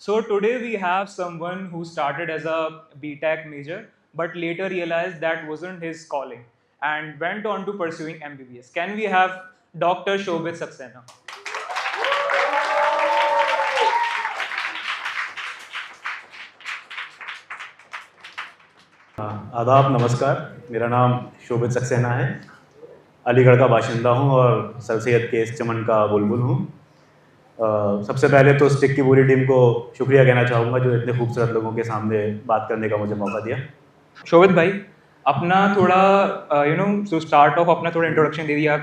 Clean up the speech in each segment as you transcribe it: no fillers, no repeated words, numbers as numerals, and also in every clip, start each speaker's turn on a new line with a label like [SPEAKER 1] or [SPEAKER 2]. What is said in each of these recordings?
[SPEAKER 1] So today we have someone who started as a BTech major, but later realized that wasn't his calling and went on to pursuing MBBS. Can we have Dr. Shobit Saxena?
[SPEAKER 2] आदाब, नमस्कार। मेरा नाम शोभित सक्सेना है। अलीगढ़ का बाशिंदा हूँ और sir Syed के इस चमन का बुलबुल हूँ। सबसे पहले तो स्टिक की पूरी टीम को शुक्रिया कहना चाहूँगा जो इतने खूबसूरत लोगों के सामने बात करने का मुझे मौका दिया।
[SPEAKER 1] शोभित भाई, अपना थोड़ा टू स्टार्ट ऑफ अपना थोड़ा इंट्रोडक्शन दे दिया।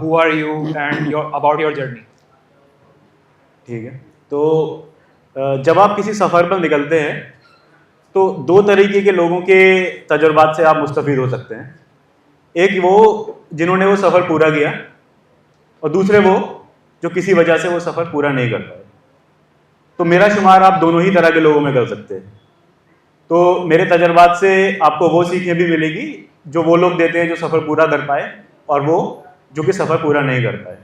[SPEAKER 1] Who are you and your about your journey.
[SPEAKER 2] ठीक है, तो जब आप किसी सफ़र पर निकलते हैं तो दो तरीके के लोगों के तजुर्बात से आप मुस्तफ़ीद हो सकते हैं। एक वो जिन्होंने वो सफ़र पूरा किया और दूसरे वो जो किसी वजह से वो सफ़र पूरा नहीं कर पाए। तो मेरा शुमार आप दोनों ही तरह के लोगों में कर सकते हैं। तो मेरे तजुर्बात से आपको वो सीखें भी मिलेगी जो वो लोग देते हैं जो सफ़र पूरा कर पाए और वो जो कि सफ़र पूरा नहीं कर पाए।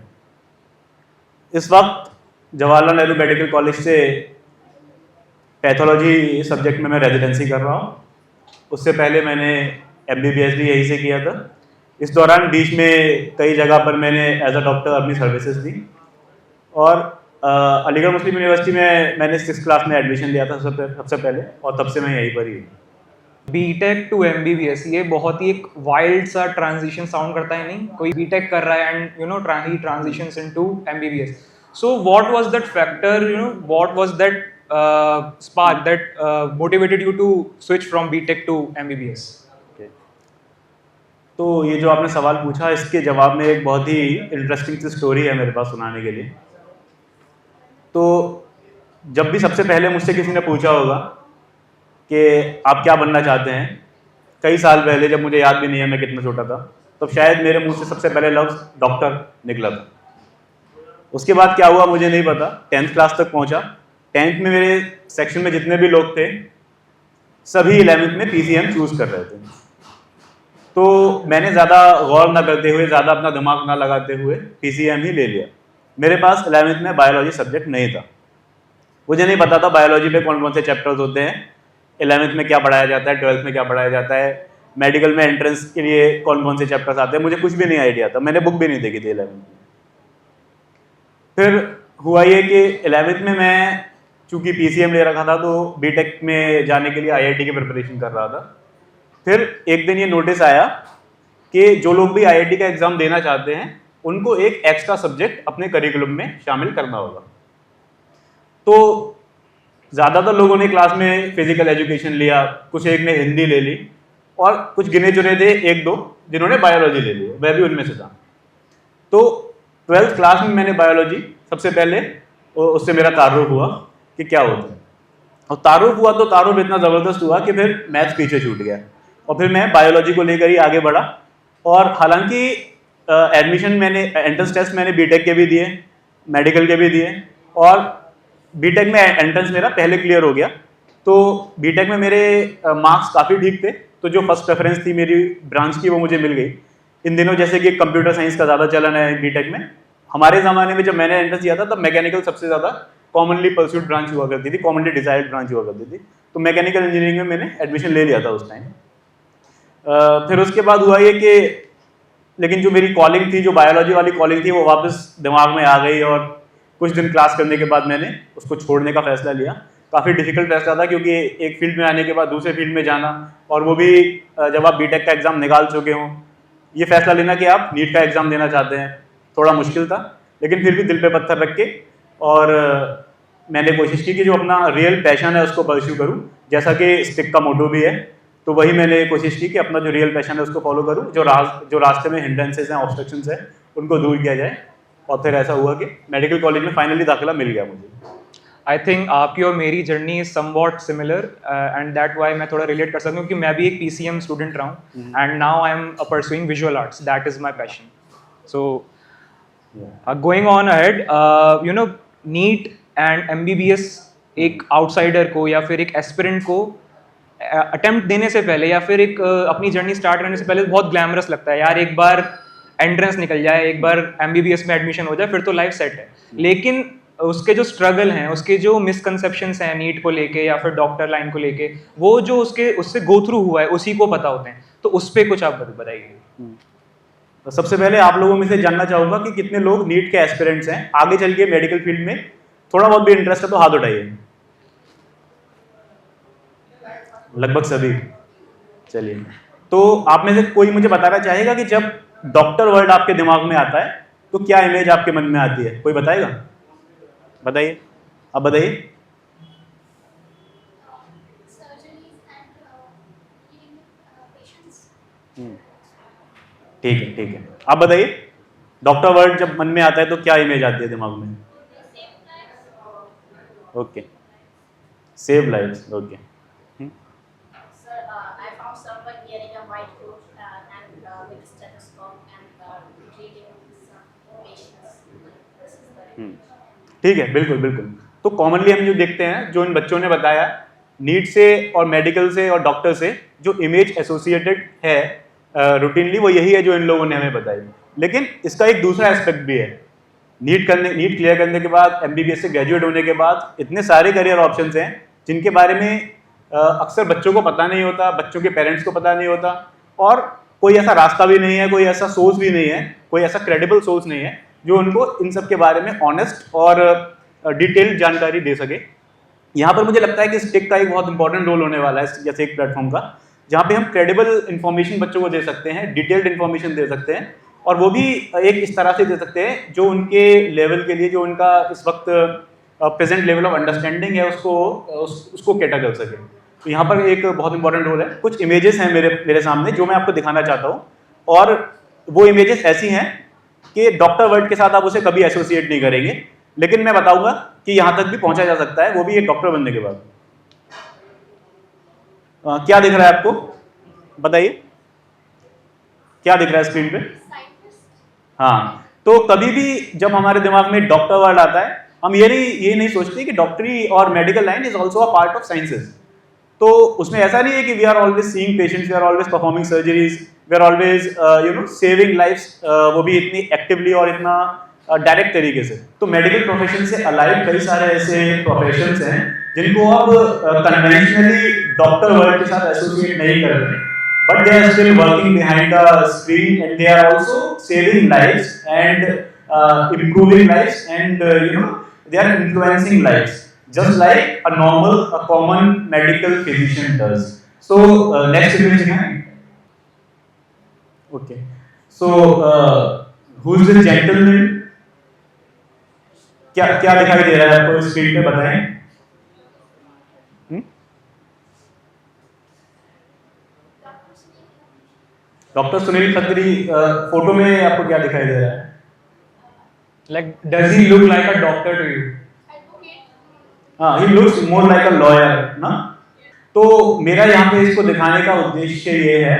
[SPEAKER 2] इस वक्त जवाहरलाल नेहरू मेडिकल कॉलेज से पैथोलॉजी सब्जेक्ट में मैं रेजिडेंसी कर रहा हूँ। उससे पहले मैंने MBBS भी यहीं से किया था। इस दौरान बीच में कई जगह पर मैंने एज अ डॉक्टर अपनी सर्विसेज दी और अलीगढ़ मुस्लिम यूनिवर्सिटी में मैंने 6th क्लास में एडमिशन लिया था सबसे पहले और तब से मैं यहीं पर ही हूँ।
[SPEAKER 1] बीटेक टू MBBS, ये बहुत ही एक वाइल्ड सा ट्रांजिशन साउंड करता है नहीं? कोई बीटेक कर रहा है and he transitions into MBBS. So what was that factor, what was that spark that motivated you to switch from BTech to MBBS?
[SPEAKER 2] तो ये जो आपने सवाल पूछा, इसके जवाब में एक बहुत ही इंटरेस्टिंग सी स्टोरी है मेरे पास सुनाने के लिए। तो जब भी सबसे पहले मुझसे किसी ने पूछा होगा कि आप क्या बनना चाहते हैं, कई साल पहले जब मुझे याद भी नहीं है मैं कितना छोटा था, तो शायद मेरे मुंह से सबसे पहले लफ्ज़ डॉक्टर निकला था। उसके बाद क्या हुआ मुझे नहीं पता। 10th क्लास तक पहुंचा। 10th में मेरे सेक्शन में जितने भी लोग थे सभी 11th में PCM चूज़ कर रहे थे। तो मैंने ज़्यादा गौर ना करते हुए, ज़्यादा अपना दिमाग ना लगाते हुए PCM ही ले लिया। मेरे पास 11th में बायोलॉजी सब्जेक्ट नहीं था। मुझे नहीं पता था बायोलॉजी में कौन कौन से चैप्टर्स होते हैं, 11th में क्या पढ़ाया जाता है, 12th में क्या पढ़ाया जाता है, मेडिकल में एंट्रेंस के लिए कौन कौन से चैप्टर्स आते हैं, मुझे कुछ भी नहीं आइडिया था। मैंने बुक भी नहीं देखी थी 11th में। फिर हुआ ये कि 11th में मैं चूँकि PCM ले रखा था तो BTech में जाने के लिए IIT की प्रिपरेशन कर रहा था। फिर एक दिन ये नोटिस आया कि जो लोग भी IIT का एग्ज़ाम देना चाहते हैं उनको एक एक्स्ट्रा सब्जेक्ट अपने करिकुलम में शामिल करना होगा। तो ज़्यादातर लोगों ने क्लास में फिजिकल एजुकेशन लिया, कुछ एक ने हिंदी ले ली और कुछ गिने चुने थे एक दो जिन्होंने बायोलॉजी ले ली, मैं भी उनमें से था। तो 12th क्लास में मैंने बायोलॉजी सबसे पहले उससे मेरा तारुफ हुआ कि क्या होता है, और तारुफ हुआ तो तारुफ इतना ज़बरदस्त हुआ कि फिर मैथ्स पीछे छूट गया और फिर मैं बायोलॉजी को लेकर ही आगे बढ़ा। और हालांकि एडमिशन मैंने एंट्रेंस टेस्ट मैंने BTech के भी दिए, मेडिकल के भी दिए और BTech में एंट्रेंस मेरा पहले क्लियर हो गया। तो BTech में मेरे मार्क्स काफ़ी ठीक थे, तो जो फर्स्ट प्रेफरेंस थी मेरी ब्रांच की वो मुझे मिल गई। इन दिनों जैसे कि कंप्यूटर साइंस का ज़्यादा चलन है BTech में, हमारे ज़माने में जब मैंने एंट्रेंस दिया था तब मैकेनिकल सबसे ज़्यादा कॉमनली परस्यूड ब्रांच हुआ करती थी, कॉमनली डिजायर्ड ब्रांच हुआ करती थी। तो मैकेनिकल इंजीनियरिंग में मैंने एडमिशन ले लिया था उस टाइम। फिर उसके बाद हुआ ये कि लेकिन जो मेरी कॉलिंग थी, जो बायोलॉजी वाली कॉलिंग थी, वो वापस दिमाग में आ गई और कुछ दिन क्लास करने के बाद मैंने उसको छोड़ने का फैसला लिया। काफ़ी डिफिकल्ट फैसला था क्योंकि एक फील्ड में आने के बाद दूसरे फील्ड में जाना, और वो भी जब आप BTech का एग्ज़ाम निकाल चुके हों, ये फैसला लेना कि आप नीट का एग्ज़ाम देना चाहते हैं, थोड़ा मुश्किल था। लेकिन फिर भी दिल पे पत्थर रख के और मैंने कोशिश की कि जो अपना रियल पैशन है उसको परस्यू करूँ, जैसा कि स्टिक का मोटो भी है। तो वही मैंने कोशिश की कि अपना जो रियल पैशन है उसको फॉलो करूँ, जो रास्ते में हिंड्रेंसेस हैं, ऑब्स्ट्रक्शंस हैं, उनको दूर किया जाए। और फिर ऐसा हुआ कि मेडिकल कॉलेज में फाइनली दाखिला मिल गया मुझे।
[SPEAKER 1] आई थिंक आपकी और मेरी journey is somewhat similar and that why मैं थोड़ा रिलेट कर सकता हूँ, क्योंकि मैं भी एक PCM स्टूडेंट रहा हूँ and now I am pursuing visual arts, that is my passion. So going on ahead, neat and MBBS एक आउटसाइडर को या फिर एक एस्पिरेंट को अटेम्प्ट देने से पहले या फिर एक अपनी जर्नी स्टार्ट करने से पहले बहुत ग्लैमरस लगता है यार, एक बार एंट्रेंस निकल जाए, एक बार MBBS में एडमिशन हो जाए, फिर तो लाइफ सेट है। लेकिन उसके जो स्ट्रगल हैं, उसके जो मिसकंसेप्शंस हैं नीट को लेके या फिर डॉक्टर लाइन को लेके, वो जो उससे गो थ्रू हुआ है उसी को पता होते हैं। तो उस पर कुछ आप बताइए।
[SPEAKER 2] तो सबसे पहले आप लोगों में से जानना चाहूंगा कि कितने लोग नीट के एस्पिरेंट्स हैं, आगे चल के मेडिकल फील्ड में थोड़ा बहुत भी इंटरेस्ट है तो हाथ उठाइए। लगभग सभी। चलिए, तो आप में से कोई मुझे बताना चाहेगा कि जब डॉक्टर वर्ड आपके दिमाग में आता है तो क्या इमेज आपके मन में आती है? कोई बताएगा? बताइए, आप बताइए। ठीक है, ठीक है, आप बताइए। डॉक्टर वर्ड जब मन में आता है तो क्या इमेज आती है दिमाग में? Okay, save lives. Okay.
[SPEAKER 3] Sir, I found someone wearing a white coat and with a stethoscope and treating some patients. This is the
[SPEAKER 2] ठीक है, बिल्कुल बिल्कुल। तो कॉमनली हम जो देखते हैं, जो इन बच्चों ने बताया, नीट से और मेडिकल से और डॉक्टर से जो इमेज एसोसिएटेड है रूटीनली, वो यही है जो इन लोगों ने हमें बताई। लेकिन इसका एक दूसरा एस्पेक्ट भी है। नीट क्लियर करने के बाद, एमबीबीएस से ग्रेजुएट होने के बाद इतने सारे करियर ऑप्शंस हैं जिनके बारे में अक्सर बच्चों को पता नहीं होता, बच्चों के पेरेंट्स को पता नहीं होता, और कोई ऐसा रास्ता भी नहीं है, कोई ऐसा सोर्स भी नहीं है, कोई ऐसा क्रेडिबल सोर्स नहीं है जो उनको इन सब के बारे में ऑनेस्ट और डिटेल्ड जानकारी दे सके। यहाँ पर मुझे लगता है कि स्टिक का एक बहुत इंपॉर्टेंट रोल होने वाला है, जैसे एक प्लेटफॉर्म का, जहाँ पे हम क्रेडिबल इन्फॉर्मेशन बच्चों को दे सकते हैं, डिटेल्ड इन्फॉर्मेशन दे सकते हैं, और वो भी एक इस तरह से दे सकते हैं जो उनके लेवल के लिए, जो उनका इस वक्त प्रेजेंट लेवल ऑफ अंडरस्टैंडिंग है, उसको कैटर कर सके। तो यहाँ पर एक बहुत इंपॉर्टेंट रोल है। कुछ इमेजेस हैं मेरे सामने जो मैं आपको दिखाना चाहता हूँ, और वो इमेजेस ऐसी हैं कि डॉक्टर वर्ड के साथ आप उसे कभी एसोसिएट नहीं करेंगे, लेकिन मैं बताऊंगा कि यहाँ तक भी पहुंचा जा सकता है, वो भी एक डॉक्टर बनने के बाद। क्या दिख रहा है आपको? बताइए, क्या दिख रहा है स्क्रीन पे? हाँ, तो कभी भी जब हमारे दिमाग में डॉक्टर वर्ड आता है, हम ये नहीं सोचते कि डॉक्टरी और medical line is also a part of sciences. तो उसमें ऐसा नहीं है कि we are always seeing patients, we are always performing surgeries, we are always saving lifes, वो भी इतनी एक्टिवली और इतना डायरेक्ट तरीके से। तो मेडिकल प्रोफेशन से अलाइड कई सारे ऐसे प्रोफेशंस हैं जिनको अब कन्वेंशनली डॉक्टर वर्ड के साथ एसोसिएट नहीं करते, but they are still working behind the screen, and they are also saving lives and improving lives, and they are influencing lives just like a common medical physician does. So next image behind. Okay, so who is this gentleman? क्या दिखाई दे रहा है आपको screen पे? बताएं। Doctor Sunil Khatri, photo में आपको क्या दिखाई दे रहा है?
[SPEAKER 1] Like, does he look like a doctor to you?
[SPEAKER 2] हाँ, he looks more like a lawyer, ना? तो मेरा यहाँ पे इसको दिखाने का उद्देश्य ये है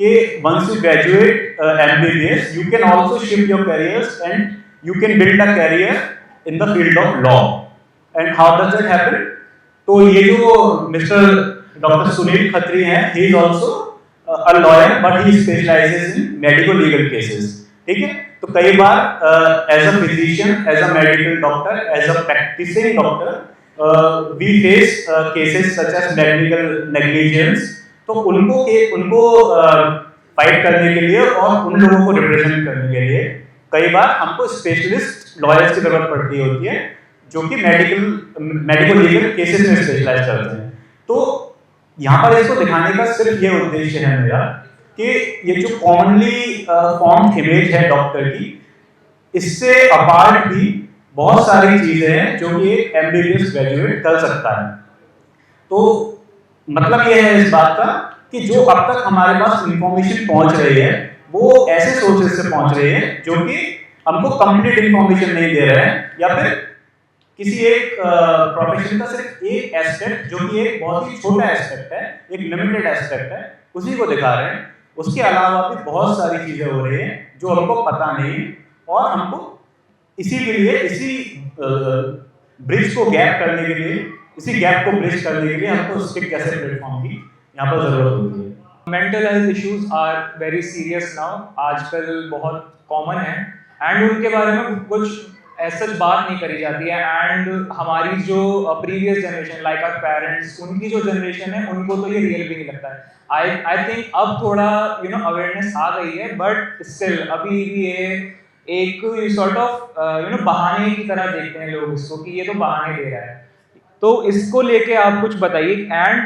[SPEAKER 2] कि once you graduate MBBS, you can also shift your careers and you can build a career in the field of law. And how does that happen? तो ये जो मिस्टर डॉक्टर सुनील खत्री हैं, he is also a lawyer, but he specializes in medical legal cases. ठीक है? तो कई बार as a physician, as a medical doctor, as a practicing doctor, we face cases such as medical negligence. तो उनको fight करने के लिए और उन लोगों को रिप्रेजेंट करने के लिए कई बार हमको स्पेशलिस्ट लॉयर्स की जरूरत पड़ती होती है, जो कि मेडिकल लीगल केसेस में स्पेशलाइज करते हैं। तो यहाँ पर इसको दिखाने का सिर्फ ये उद्देश्य है मेरा कि ये जो कॉमनली फॉर्म इमेज है डॉक्टर की, इससे अपार्ट भी बहुत सारी चीजें हैं जो कि एक एमबीबीएस ग्रेजुएट कर सकता है। तो मतलब ये है इस बात का कि जो अब तक हमारे पास इंफॉर्मेशन पहुंच रही है, वो ऐसे सोर्सेज से पहुंच रही है जो कि हमको कंप्लीट इंफॉर्मेशन नहीं दे रहे हैं, या फिर किसी एक प्रोफेशन का सिर्फ एक एस्पेक्ट, जो कि एक बहुत ही छोटा एस्पेक्ट है, एक लिमिटेड एस्पेक्ट है, उसी को दिखा रहे हैं। उसके अलावा भी बहुत सारी चीजें हो रही हैं जो हमको पता नहीं, और हमको इसी के लिए, इसी ब्रिज को गैप करने के लिए, इसी गैप को ब्रिज करने के लिए हमको स्टिक कैसे प्लेटफॉर्म की यहाँ पर जरूरत होती है।
[SPEAKER 1] Mental health issues are very serious now, आजकल बहुत कॉमन है, एंड उनके बारे में कुछ ऐसा बात नहीं करी जाती है। एंड हमारी जो previous generation like our parents, उनकी जो जनरेशन है उनको तो ये रियल भी नहीं लगता है। आई थिंक अब थोड़ा अवेयरनेस आ गई है, बट स्टिल अभी भी ये एक सॉर्ट ऑफ बहाने की तरह देखते हैं लोग इसको कि ये तो बहाने दे रहा है। तो इसको लेके आप कुछ बताइए। एंड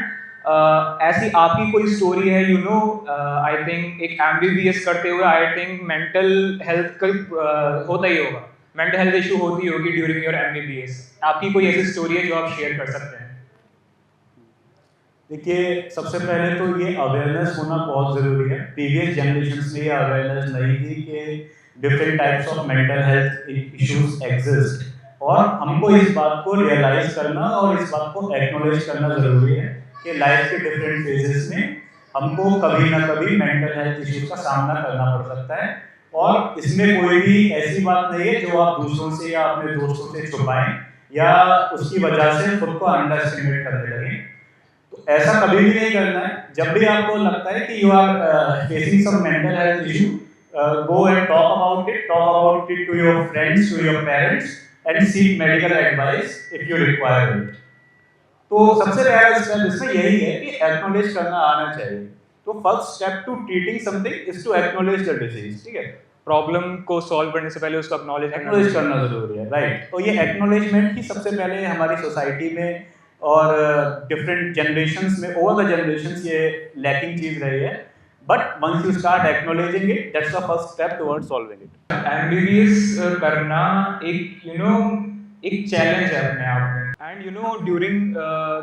[SPEAKER 1] ऐसी आपकी कोई स्टोरी है आई थिंक एक एमबीबीएस करते हुए आई थिंक मेंटल हेल्थ का होता ही होगा, मेंटल हेल्थ इशू होती होगी ड्यूरिंग योर एमबीबीएस। आपकी कोई ऐसी स्टोरी है जो आप शेयर कर सकते हैं?
[SPEAKER 2] देखिए, सबसे पहले तो ये अवेयरनेस होना बहुत ज़रूरी है। प्रीवियस जनरेशन में ये अवेयरनेस नहीं थी कि different types of mental health issues exist, और हमको इस बात को रियलाइज करना और इस बात को एक्नॉलेज करना ज़रूरी है कि लाइफ के डिफरेंट फेजेस में हमको कभी ना कभी मेंटल हेल्थ इश्यूज का सामना करना पड़ सकता है। और इसमें कोई भी ऐसी बात नहीं है जो आप दूसरों से या अपने दोस्तों से छुपाएं या उसकी वजह से खुद को अंडर एस्टिमेट करने लगें। तो ऐसा कभी भी नहीं करना है। जब भी आपको लगता है कि you are facing some mental health issue, go and talk about it to your friends, to your parents, and seek medical advice if you require it. तो सबसे पहला स्टेप इसमें यही है कि एक्नॉलेज करना आना चाहिए। तो first step to treating something is to acknowledge the disease, ठीक है।
[SPEAKER 1] प्रॉब्लम को सॉल्व करने से पहले उसको
[SPEAKER 2] एक्नॉलेज करना जरूरी है, राइट। तो ये एक्नॉलेजमेंट ही सबसे पहले हमारी सोसाइटी में और डिफरेंट जनरेशंस में, ओवर द जनरेशंस, ये लैकिंग चीज रही है। But once you start acknowledging it, that's the first step towards solving it.
[SPEAKER 1] MBBS करना एक एक चैलेंज है अपने आप में। एंड ड्यूरिंग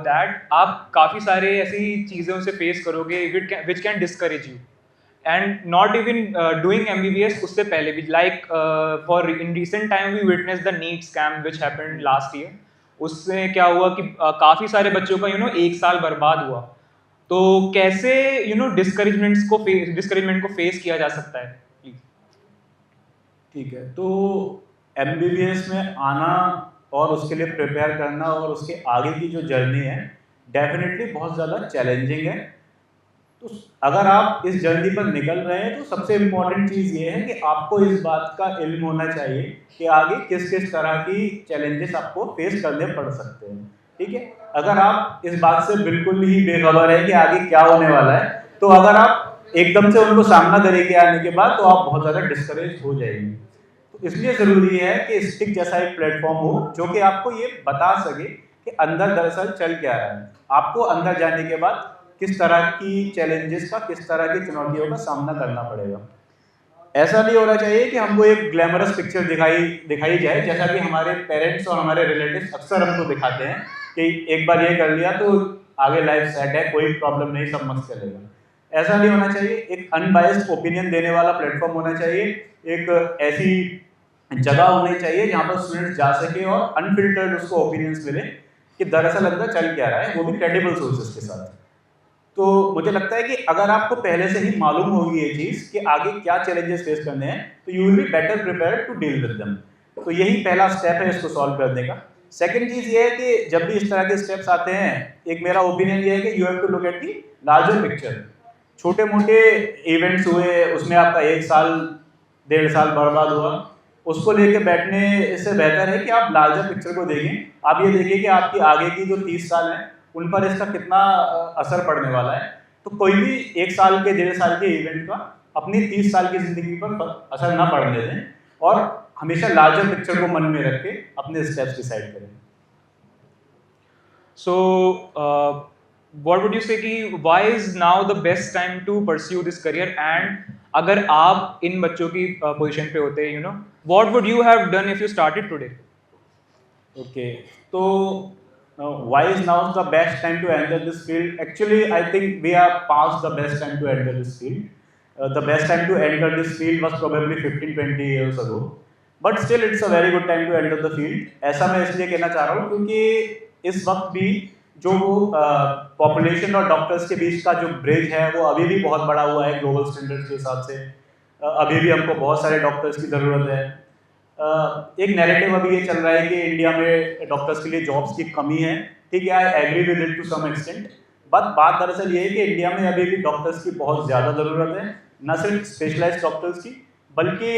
[SPEAKER 1] दैट आप काफ़ी सारे ऐसी चीज़ों से फेस करोगे which can discourage you. And not even doing MBBS, उससे पहले भी like for in recent time we witness the NEET scam which happened last year. उससे क्या हुआ कि काफ़ी सारे बच्चों का एक साल बर्बाद हुआ। तो कैसे डिस्करेजमेंट को फेस किया जा सकता है? प्लीज।
[SPEAKER 2] ठीक है, तो एमबीबीएस में आना और उसके लिए प्रिपेयर करना और उसके आगे की जो जर्नी है डेफिनेटली बहुत ज़्यादा चैलेंजिंग है। तो अगर आप इस जर्नी पर निकल रहे हैं तो सबसे इम्पॉर्टेंट चीज़ ये है कि आपको इस बात का इल्म होना चाहिए कि आगे किस किस तरह की चैलेंजेस आपको फेस करने पड़ सकते हैं, ठीक है। अगर आप इस बात से बिल्कुल ही बेखबर है कि आगे क्या होने वाला है, तो अगर आप एकदम से उनको सामना करेंगे आने के बाद, तो आप बहुत ज़्यादा डिस्करेज हो जाएंगे। तो इसलिए ज़रूरी है कि स्टिक जैसा एक प्लेटफॉर्म हो जो कि आपको ये बता सके कि अंदर दरअसल चल क्या रहा है। आपको अंदर जाने के बाद किस तरह की चैलेंजेस का, किस तरह की चुनौतियों का सामना करना पड़ेगा। ऐसा नहीं होना चाहिए कि हमको एक ग्लैमरस पिक्चर दिखाई जाए, जैसा कि हमारे पेरेंट्स और हमारे रिलेटिव्स अक्सर हमको दिखाते हैं कि एक बार ये कर लिया तो आगे लाइफ सेट है, कोई प्रॉब्लम नहीं, सब मस्त चलेगा। ऐसा नहीं होना चाहिए। एक अनबायस्ड ओपिनियन देने वाला प्लेटफॉर्म होना चाहिए, एक ऐसी जगह होनी चाहिए जहाँ पर स्टूडेंट्स जा सके और अनफिल्टर्ड उसको ओपिनियंस मिले कि दरअसल अंदर चल क्या रहा है, वो भी क्रेडिबल सोर्सेज के साथ। तो मुझे लगता है कि अगर आपको पहले से ही मालूम होगी ये चीज़ कि आगे क्या चैलेंजेस फेस करने हैं, तो you will be better prepared to deal with them. तो यही पहला स्टेप है इसको सॉल्व करने का। सेकंड चीज़ ये है कि जब भी इस तरह के स्टेप्स आते हैं, एक मेरा ओपिनियन ये है कि you have to look at the larger picture. छोटे मोटे इवेंट्स हुए, उसमें आपका 1 साल 1.5 साल बर्बाद हुआ, उसको लेके बैठने से बेहतर है कि आप लार्जर पिक्चर को देखें। आप ये देखिए कि आपकी आगे की जो 30 साल हैं उन पर इसका कितना असर पड़ने वाला है। तो कोई भी 1 साल के 1.5 साल के इवेंट का अपनी 30 साल की ज़िंदगी पर असर ना पड़ने दें, और हमेशा लार्जर पिक्चर को मन में रख के अपने स्टेप्स डिसाइड करें।
[SPEAKER 1] So what would you say कि why is now the best time to pursue this career? And अगर आप इन बच्चों की पोजीशन पे होते, what would you have done if you started today?
[SPEAKER 2] Okay, तो why is now the best time to enter this field? Actually, I think we are past the best time to enter this field. The best time to enter this field was probably 15-20 years ago. But still, it's a very good time to enter the field. ऐसा मैं इसलिए कहना चाह रहा हूँ क्योंकि इस वक्त भी जो पॉपुलेशन और डॉक्टर्स के बीच का जो ब्रिज है वो अभी भी बहुत बड़ा हुआ है ग्लोबल स्टैंडर्ड्स के हिसाब से। अभी भी हमको बहुत सारे डॉक्टर्स की ज़रूरत है। एक नैरेटिव अभी ये चल रहा है कि इंडिया में डॉक्टर्स के लिए जॉब्स की कमी है, ठीक है, I agree with it to some extent. But बात दरअसल ये है कि इंडिया में अभी भी डॉक्टर्स की बहुत ज़्यादा ज़रूरत है, न सिर्फ स्पेशलाइज्ड डॉक्टर्स की, बल्कि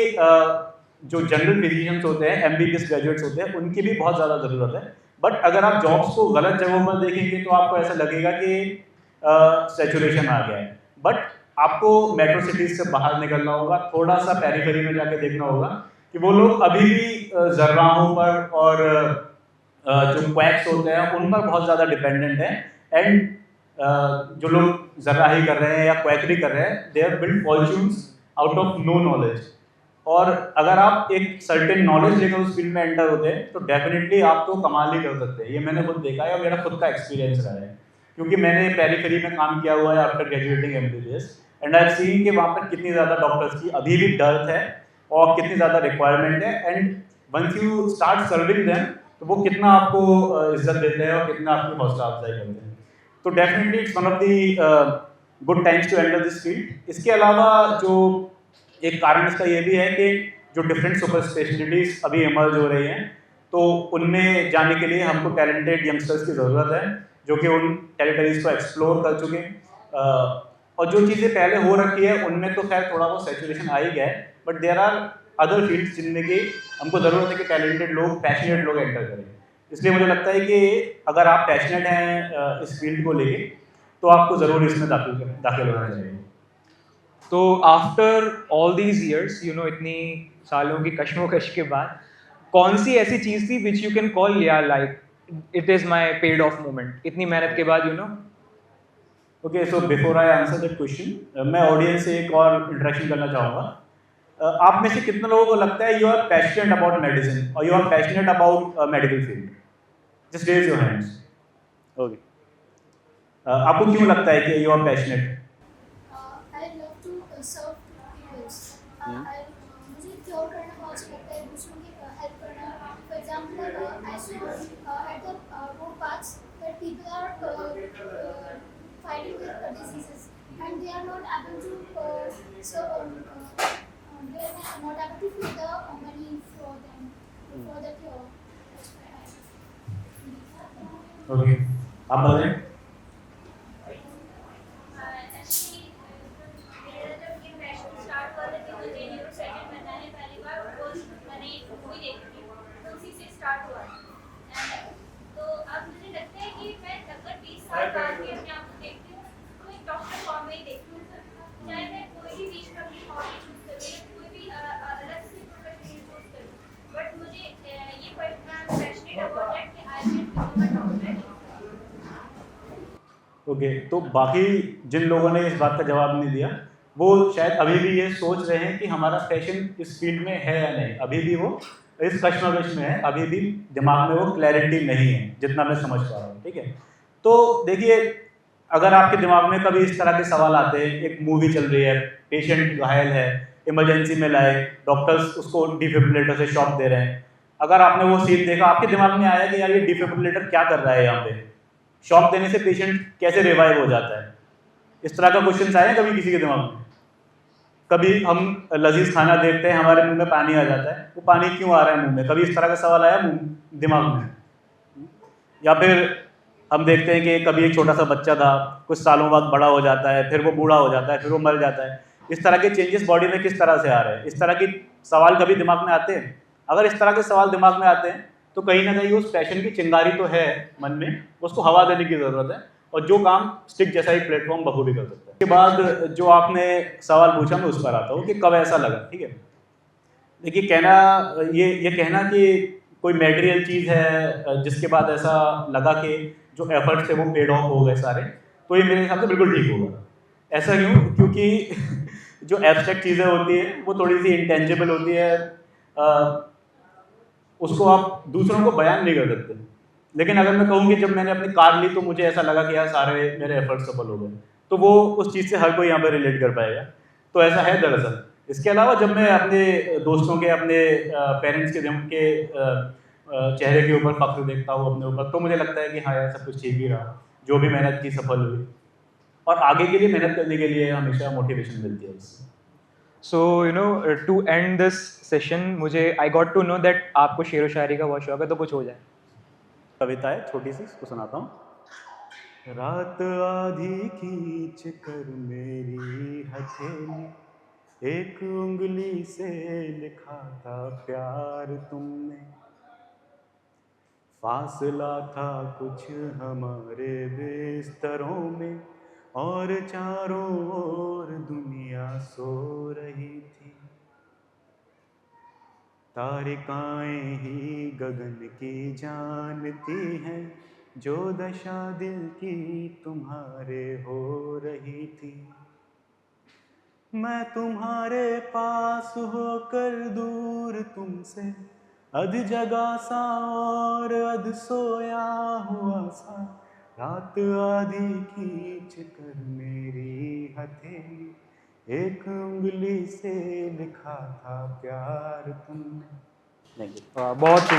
[SPEAKER 2] जो जनरल फिजिशियंस होते हैं, एमबीबीएस ग्रेजुएट्स होते हैं, उनकी भी बहुत ज़्यादा ज़रूरत है। बट अगर आप जॉब्स को गलत जगहों पर देखेंगे तो आपको ऐसा लगेगा कि सैचुरेशन आ गया है। बट आपको मेट्रो सिटीज से बाहर निकलना होगा, थोड़ा सा पेरिफेरी में जाके देखना होगा कि वो लोग अभी भी जर्राहों पर और जो क्वैक्स होते हैं उन पर बहुत ज़्यादा डिपेंडेंट है। एंड जो लोग जर्राही कर रहे हैं या क्वैकरी कर रहे हैं, they have build fortunes out of no knowledge. और अगर आप एक सर्टेन नॉलेज लेकर उस फील्ड में एंटर होते हैं तो डेफिनेटली आप तो कमाल ही कर सकते हैं। ये मैंने खुद देखा है और मेरा खुद का एक्सपीरियंस रहा है, क्योंकि मैंने पेरिफेरी में काम किया हुआ है after graduating MBBS, and I have seen कि वहाँ पर कितनी ज़्यादा डॉक्टर्स की अभी भी डर्थ है और कितनी ज़्यादा रिक्वायरमेंट है। And once you start serving them तो वो कितना आपको इज्जत देते हैं और कितना आपकी हौसला अफजाई करते हैं। तो definitely it's one of the good times to enter this field. इसके अलावा जो एक कारण इसका ये भी है कि जो डिफरेंट सुपर स्पेशलिटीज़ अभी इमर्ज हो रही हैं, तो उनमें जाने के लिए हमको टैलेंटेड यंगस्टर्स की ज़रूरत है जो कि उन टेरिटरीज को एक्सप्लोर कर चुके हैं। और जो चीज़ें पहले हो रखी है उनमें तो खैर थोड़ा बहुत सैचुरेशन आ ही गया है, but there are other fields जिनमें कि हमको ज़रूरत है कि टैलेंटेड लोग, पैशनेट लोग एंटर करें। इसलिए मुझे लगता है कि अगर आप पैशनेट हैं इस फील्ड को लेके तो आपको ज़रूर इसमें दाखिल होना चाहिए।
[SPEAKER 1] तो after all these years, you know, इतनी सालों की कश्मोकश के बाद कौन सी ऐसी चीज़ थी विच यू कैन कॉल या like it is my paid of moment, इतनी मेहनत के बाद, you know?
[SPEAKER 2] Okay, so before I answer that question, मैं ऑडियंस से एक और इंटरेक्शन करना चाहूँगा। आप में से कितने लोगों को लगता है you are passionate about medicine और you are passionate about medical field? Just raise your hands. Okay, आपको क्यों लगता है कि you are passionate?
[SPEAKER 4] I love to serve people. मुझे क्योर करना बहुत अच्छा लगता है, दूसरों की हेल्प करना। For example, I saw at the road paths that people are fighting with diseases and they are not able to they are not able to pay the money for them for the cure. That's why
[SPEAKER 2] okay, आप बताएं।
[SPEAKER 3] Actually मेरा जब ये passion start हुआ था कि मुझे neurosurgeon बनना है, पहली बार मैंने एक मूवी देखी थी तो उसी से स्टार्ट हुआ। एंड तो अब मुझे लगता है कि मैं अगर 20 साल बाद भी अपने आप को देखती हूँ तो एक डॉक्टर फॉर्म में ही देखती हूँ। चाहे मैं कोई भी बीच में अपनी हॉबी चूज करूँ या कोई भी अलग से प्रोफेशन चूज करूँ, बट मुझे ये पैशनेट अबाउट दैट कि I will become a doctor.
[SPEAKER 2] Okay, तो बाकी जिन लोगों ने इस बात का जवाब नहीं दिया वो शायद अभी भी ये सोच रहे हैं कि हमारा पैशन इस फील्ड में है या नहीं। अभी भी वो इस कश्मकश में है, अभी भी दिमाग में वो क्लैरिटी नहीं है, जितना मैं समझ पा रहा हूँ। ठीक है, तो देखिए, अगर आपके दिमाग में कभी इस तरह के सवाल आते हैं, एक मूवी चल रही है, पेशेंट घायल है, इमरजेंसी में लाए, डॉक्टर्स उसको डिफिब्रिलेटर से शॉक दे रहे हैं, अगर आपने वो सीन देखा, आपके दिमाग में आया कि यार ये डिफिब्रिलेटर क्या कर रहा है यहाँ पे, शॉक देने से पेशेंट कैसे रिवाइव हो जाता है? इस तरह का क्वेश्चन आए कभी किसी के दिमाग में? कभी हम लजीज खाना देखते हैं, हमारे मुंह में पानी आ जाता है, वो पानी क्यों आ रहा है मुंह में? कभी इस तरह का सवाल आया दिमाग में? या फिर हम देखते हैं कि कभी एक छोटा सा बच्चा था, कुछ सालों बाद बड़ा हो जाता है, फिर वो बूढ़ा हो जाता है, फिर वो मर जाता है। इस तरह के चेंजेस बॉडी में किस तरह से आ रहे हैं? इस तरह के सवाल कभी दिमाग में आते हैं? अगर इस तरह के सवाल दिमाग में आते हैं तो कहीं ना कहीं उस पैशन की चिंगारी तो है मन में, उसको हवा देने की ज़रूरत है, और जो काम स्टिक जैसा एक प्लेटफॉर्म बखूबी कर सकता है। उसके बाद जो आपने सवाल पूछा, मैं उस पर आता हूँ कि कब ऐसा लगा। ठीक है, देखिए, कहना ये कहना कि कोई मटेरियल चीज़ है जिसके बाद ऐसा लगा कि जो एफर्ट्स थे वो पेड ऑफ हो गए सारे, तो ये मेरे हिसाब से बिल्कुल ठीक होगा। ऐसा क्यों? क्योंकि जो एब्स्ट्रैक्ट चीज़ें होती हैं वो थोड़ी सी इंटेंजिबल होती है, उसको आप दूसरों को बयान नहीं कर सकते। लेकिन अगर मैं कहूँ कि जब मैंने अपनी कार ली तो मुझे ऐसा लगा कि यार सारे मेरे एफर्ट सफल हो गए, तो वो उस चीज़ से हर कोई यहाँ पर रिलेट कर पाएगा। तो ऐसा है दरअसल। इसके अलावा जब मैं अपने दोस्तों के, अपने पेरेंट्स के चेहरे के ऊपर फख्र देखता हूँ अपने ऊपर, तो मुझे लगता है कि हाँ यार, सब कुछ ठीक ही रहा, जो भी मेहनत की सफल हुई, और आगे के लिए मेहनत करने के लिए हमेशा मोटिवेशन मिलती है उससे।
[SPEAKER 1] So you know, to end this session, मुझे I got to know that आपको शेर व शायरी का बहुत शौक है, तो कुछ हो जाए।
[SPEAKER 2] कविता है छोटी सी, उसको सुनाता हूँ। रात आधी खींच कर मेरी हथेली, एक उंगली से लिखा था प्यार तुमने, फासला था कुछ हमारे बिस्तरों में, और चारों ओर दुनिया सो रही थी। तारिकाएं ही गगन की जानती हैं, जो दशा दिल की तुम्हारे हो रही थी। मैं तुम्हारे पास होकर दूर तुमसे, अध जगा सा और अध सोया हुआ सा, रात आधी खींच कर मेरी हथेली, एक उंगली से लिखा था प्यार तुमने।
[SPEAKER 1] बहुत ही